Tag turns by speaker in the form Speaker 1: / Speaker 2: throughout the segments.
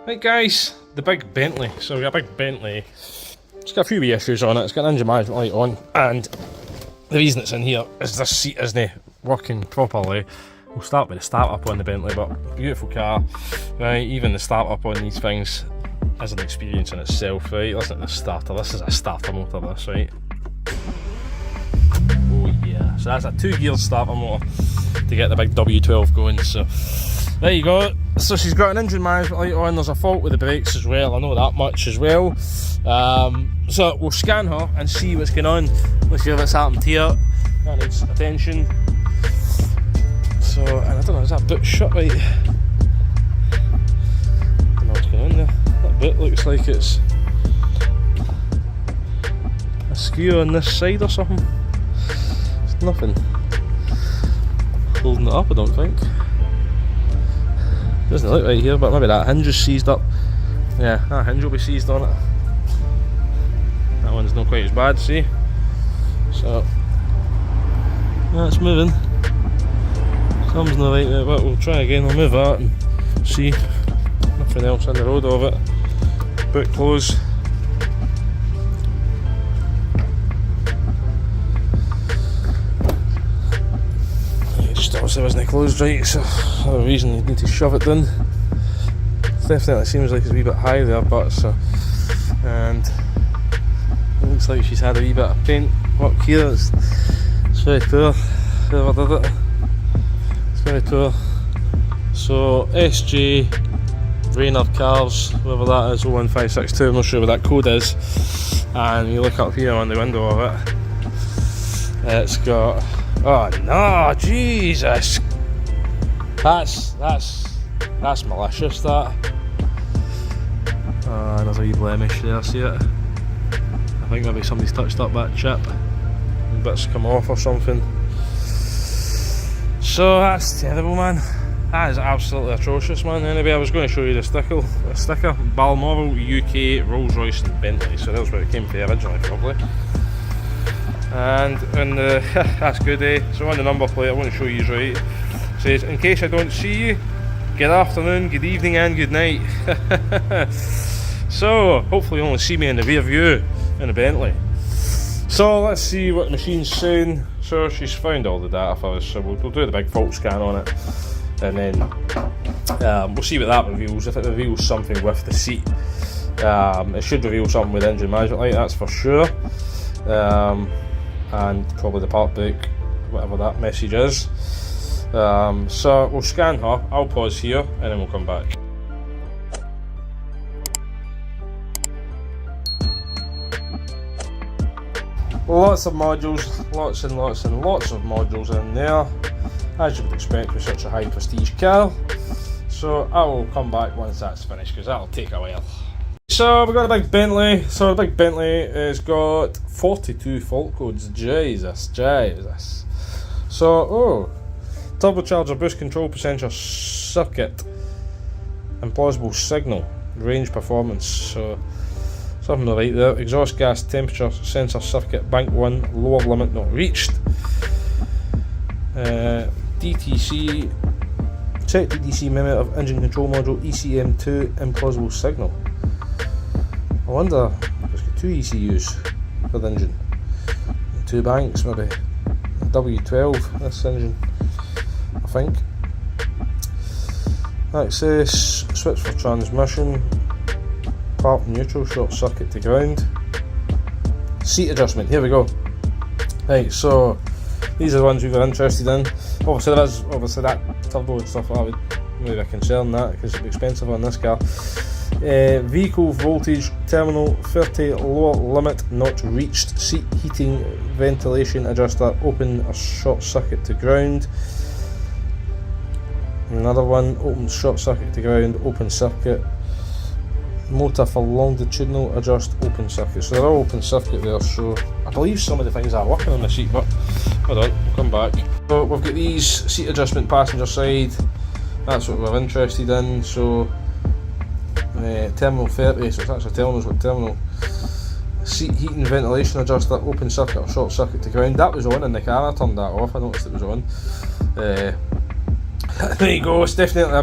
Speaker 1: Right guys, the big Bentley. So we got a big Bentley. It's got a few wee issues on it. It's got an engine management light on, and the reason it's in here is this seat isn't working properly. We'll start with the start up on the Bentley, but beautiful car, right? Even the start up on these things is an experience in itself, right? Listen to the starter. This is a starter motor, this, right? Oh yeah. So that's a 2-geared starter motor to get the big W12 going. So there you go. So she's got an engine management light on. There's a fault with the brakes as well. I know that much as well. So we'll scan her and see what's going on. Let's see what's happened here. That needs attention. So, and I don't know, is that boot shut right? I don't know what's going on there. That boot looks like it's askew on this side or something. There's nothing holding it up, I don't think. Doesn't look right here, but maybe that hinge is seized up. Yeah, that hinge will be seized on it. That one's not quite as bad, see? So, yeah, it's moving. Thumb's not right there, but we'll try again. I'll move that and see. Nothing else in the road of it. Boot close. Just obviously wasn't closed right, so no reason you need to shove it in. It definitely seems like it's a wee bit high there, but so, and it looks like she's had a wee bit of paint work here. It's very poor. Whoever did it, it's very poor. So SJ Rainer Cars, whoever that is, 01562. I'm not sure what that code is. And you look up here on the window of it. It's got. Oh no, Jesus! That's malicious. That. There's a wee blemish there. See it? I think maybe somebody's touched up that chip. And bits come off or something. So that's terrible, man. That is absolutely atrocious, man. Anyway, I was going to show you the sticker. Balmoral, UK, Rolls Royce and Bentley. So that's where it came from originally, probably. And the that's good, eh? So on the number plate, I want to show you right. It says, in case I don't see you, good afternoon, good evening and good night. So hopefully you only see me in the rear view in the Bentley. So let's see what the machine's saying. So she's found all the data for us, so we'll do the big fault scan on it, and then we'll see what that reveals. If it reveals something with the seat, it should reveal something with engine management light, that's for sure. And probably the part book, whatever that message is. So we'll scan her. I'll pause here and then we'll come back. Lots of modules, lots and lots and lots of modules in there, as you would expect with such a high prestige car. So I will come back once that's finished, because that'll take a while. So we've got a big Bentley. So the big Bentley has got 42 fault codes. Jesus. So, turbocharger, boost control potential, circuit, implausible signal, range performance. So something right there. Exhaust gas temperature sensor circuit, bank 1, lower limit not reached. DTC, check DTC memo of engine control module, ECM2, implausible signal. I wonder if it's got 2 ECUs for the engine, 2 banks maybe, a W12 this engine, I think. Access, switch for transmission, part neutral, short circuit to ground. Seat adjustment, here we go. Right, so these are the ones we were interested in. Obviously there is that turbo and stuff that would maybe a concern, that because it'd be expensive on this car. Vehicle voltage terminal 30, lower limit not reached. Seat heating ventilation adjuster, open a short circuit to ground. Another one, open short circuit to ground, open circuit. Motor for longitudinal adjust, open circuit. So they're all open circuit there, so I believe some of the things are working on the seat, but hold on, we'll come back. So we've got these, seat adjustment passenger side, that's what we're interested in. So terminal 30, so that's a terminal, what terminal. Seat heating ventilation adjuster, open circuit or short circuit to ground. That was on in the car, I turned that off, I noticed it was on. There you go, it's definitely a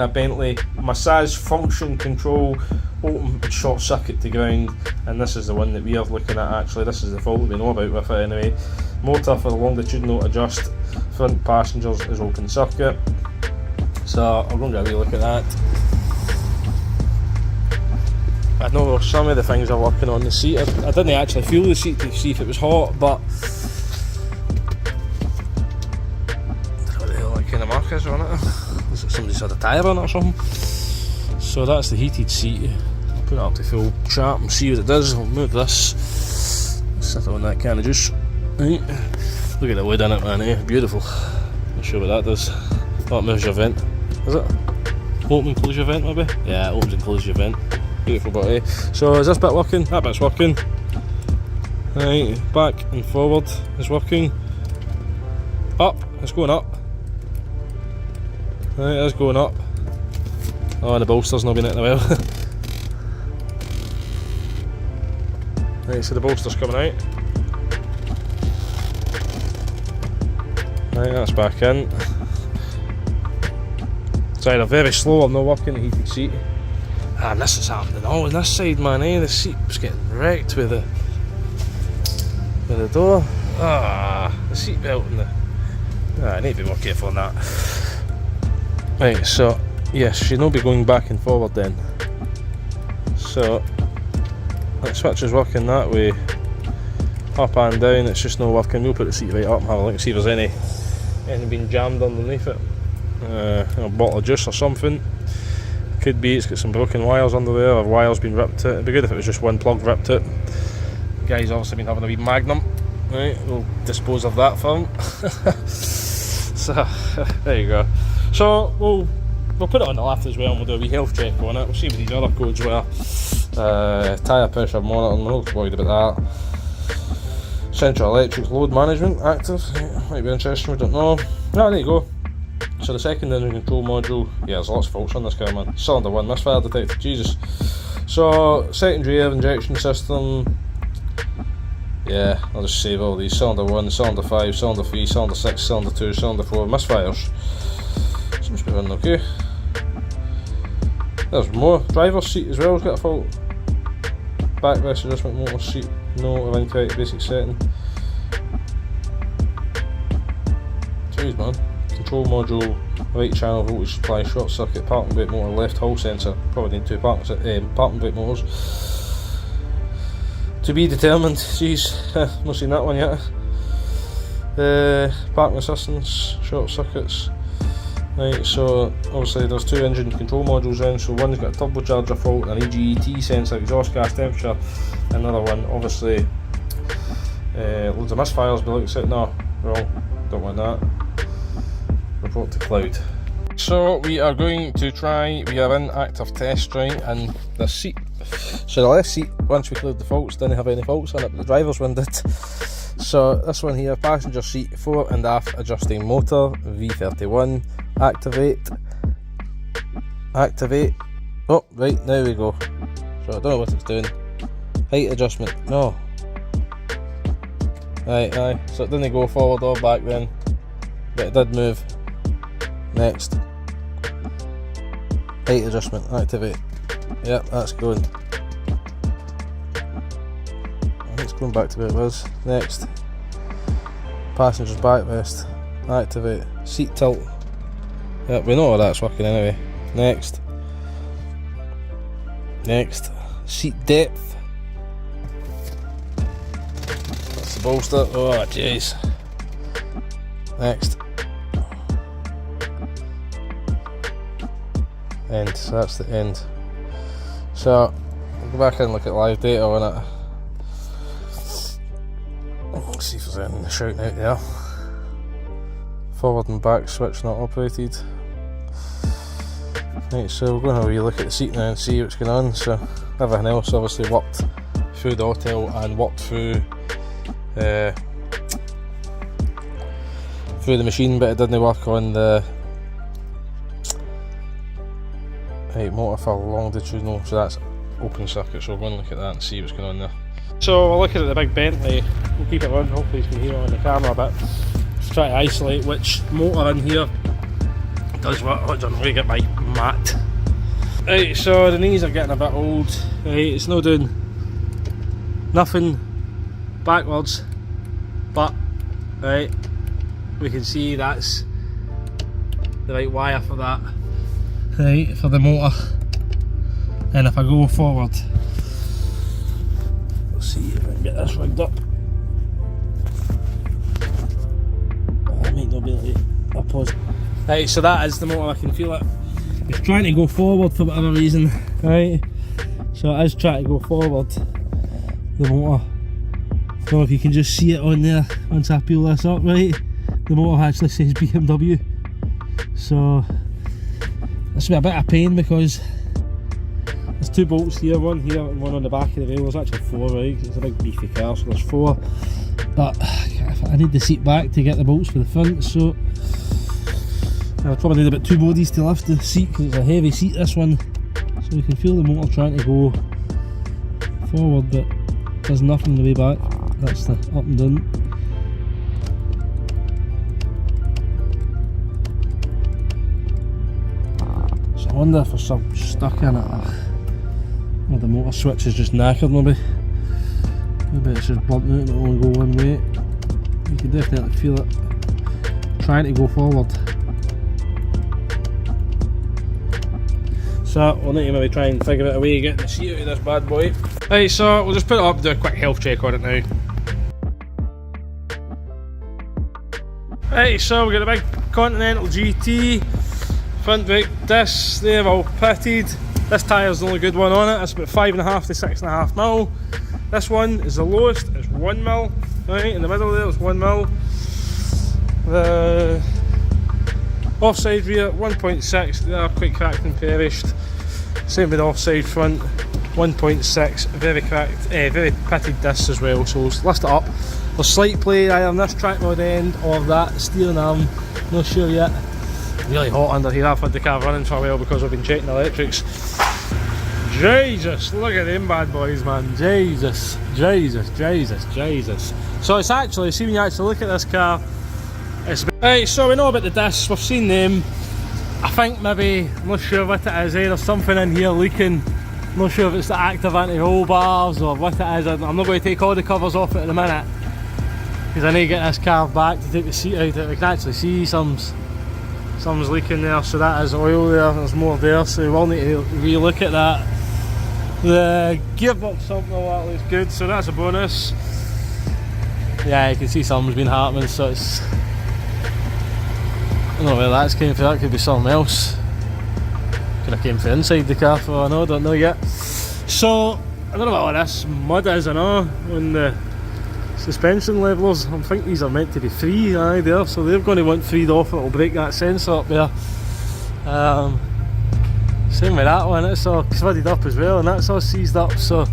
Speaker 1: Bentley massage function control, open and short circuit to ground, and this is the one that we are looking at actually. This is the fault that we know about with it anyway. Motor for the longitudinal adjust, front passengers is open circuit. So I'm going to get a wee look at that. I know some of the things are working on the seat. I didn't actually feel the seat to see if it was hot, but I don't know what the hell that kind of mark is on it. Is it somebody's had a tyre on it or something? So that's the heated seat. I'll put it up to full chat and see what it does. I'll move this. Sit on that can of juice. Right. Look at the wood in it, man, eh? Beautiful. Not sure what that does. That moves your vent. Is it? Open and close your vent maybe? Yeah, it opens and closes your vent. Beautiful bit, eh? So is this bit working? That bit's working. Right, back and forward is working. Up, it's going up. Right, it's going up. Oh, and the bolster's not been in it well. Right, so the bolster's coming out. Right, that's back in. Sorry, they're very slow, I'm not working the heated seat. And this is happening all on this side, man, eh? The seat's getting wrecked with the door. The seat belt and I need to be more careful on that. Right, so yes, she'll not be going back and forward then. So that switch is working that way, up and down. It's just not working. We'll put the seat right up and have a look and see if there's anything being jammed underneath it. A bottle of juice or something. Could be it's got some broken wires under there, or wires been ripped out. It'd be good if it was just one plug ripped out. The guy's obviously been having a wee magnum. Right, we'll dispose of that for him. So there you go. So we'll put it on the left as well, and we'll do a wee health check on it. We'll see what these other codes were. Tyre pressure monitoring, we're not worried about that. Central electric load management active, might be interesting, we don't know. There you go. So the second engine control module, yeah, there's lots of faults on this car, man. Cylinder 1 misfire detected, Jesus. So secondary air injection system, yeah, I'll just save all these. Cylinder 1, cylinder 5, cylinder 3, cylinder 6, cylinder 2, cylinder 4, misfires. Seems to be running okay. There's more. Driver's seat as well has got a fault. Backrest adjustment motor seat, no, of incorrect basic setting. Jeez, man. Control module, right channel voltage supply, short circuit, parking brake motor, left hall sensor. Probably need two parking brake motors. To be determined. Jeez, not seen that one yet. Parking assistance, short circuits. Right, so obviously there's two engine control modules in, so one's got a turbocharger fault, an EGET sensor, exhaust gas temperature, another one obviously loads of misfires, but like I said, no, wrong, don't want that. Report to cloud. So we are going to try, we are in active test right, and the seat, so the left seat, once we cleared the faults, didn't have any faults on it, but the driver's one did. So this one here, passenger seat, fore and aft adjusting motor, V31, activate, oh right, now we go. So I don't know what it's doing. Height adjustment, no. Aye, so it didn't go forward or back then, but it did move. Next, height adjustment, activate. Yep, that's going. It's going back to where it was. Next, passenger's backrest, activate. Seat tilt. Yep, we know how that's working anyway. Next, seat depth. That's the bolster. Oh jeez. Next. End, so that's the end. So I'll go back and look at live data on it. Let's see if there's anything shouting out there. Forward and back switch not operated. Right, so we're going to have a wee look at the seat now and see what's going on. So everything else obviously worked through the autel and worked through the machine, but it didn't work on the right motor for longitudinal, so that's open circuit, so we're going to look at that and see what's going on there. So we're looking at the big Bentley, we'll keep it on, hopefully you can hear it on the camera a bit. Let's try to isolate which motor in here does what. Hold on, let me get my mat. Right, so the knees are getting a bit old. Right, it's not doing nothing backwards, but right, we can see that's the right wire for that, right, for the motor. And if I go forward, let's see if I can get this rigged up. I might not be able to pause. Right, so that is the motor, I can feel it. It's trying to go forward for whatever reason, right? So it is trying to go forward, the motor. I don't know if you can just see it on there once I peel this up, right? The motor actually says BMW. So this will be a bit of pain because there's two bolts here, one here and one on the back of the wheel. There's actually four, right? It's a big beefy car, so there's four. But I need the seat back to get the bolts for the front, so I'll probably need about two bodies to lift the seat because it's a heavy seat, this one. So you can feel the motor trying to go forward, but there's nothing on the way back. That's the up and down. So I wonder if there's something stuck in it, or the motor switch is just knackered maybe. Maybe it's just blunt out and it'll only go one way. You can definitely feel it trying to go forward. So we'll need to maybe try and figure out a way of getting the seat out of this bad boy. Right, so we'll just put it up and do a quick health check on it now. Right, so we've got a big Continental GT, front brake discs, they're all pitted. This tyre's the only good one on it, it's about 5.5 to 6.5 mil. This one is the lowest, it's 1 mil, right, in the middle there it's 1 mil. The offside rear, 1.6, they are quite cracked and perished. Same with the offside front, 1.6, very cracked, very pitted discs as well, so let's list it up. There's slight play either on this track rod end or that steering arm, not sure yet. Really hot under here, I've had the car running for a while because I've been checking the electrics. Jesus, look at them bad boys, man. Jesus, Jesus, Jesus, Jesus. So it's actually, see when you actually look at this car, it's right, so we know about the discs, we've seen them. I think maybe, I'm not sure what it is, there's something in here leaking. I'm not sure if it's the active anti-roll bars or what it is. I'm not going to take all the covers off it in a minute because I need to get this car back to take the seat out. We can actually see some's leaking there, so that is oil there, there's more there, so we will need to re-look at that. The gearbox, something like that looks good, so that's a bonus. Yeah, you can see something's been happening, so it's, I don't know where that's came from, that could be something else. Could have came from inside the car for I know, don't know yet. So, I don't know what all this mud is, I know, on the suspension levelers. I think these are meant to be free, there, so they're going to want freed off, it'll break that sensor up there. Same with that one, it's all swidded up as well, and that's all seized up, so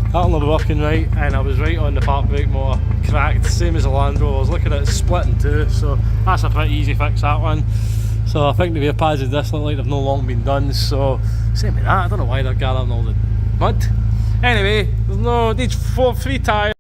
Speaker 1: that'll not be working right. And I was right on the park brake motor, cracked, same as the Land Rover. I was looking at it split in two, so that's a pretty easy fix, that one. So I think the rear pads of this look like they've no long been done, so same with that. I don't know why they're gathering all the mud. Anyway, there's no need for 3 tyres.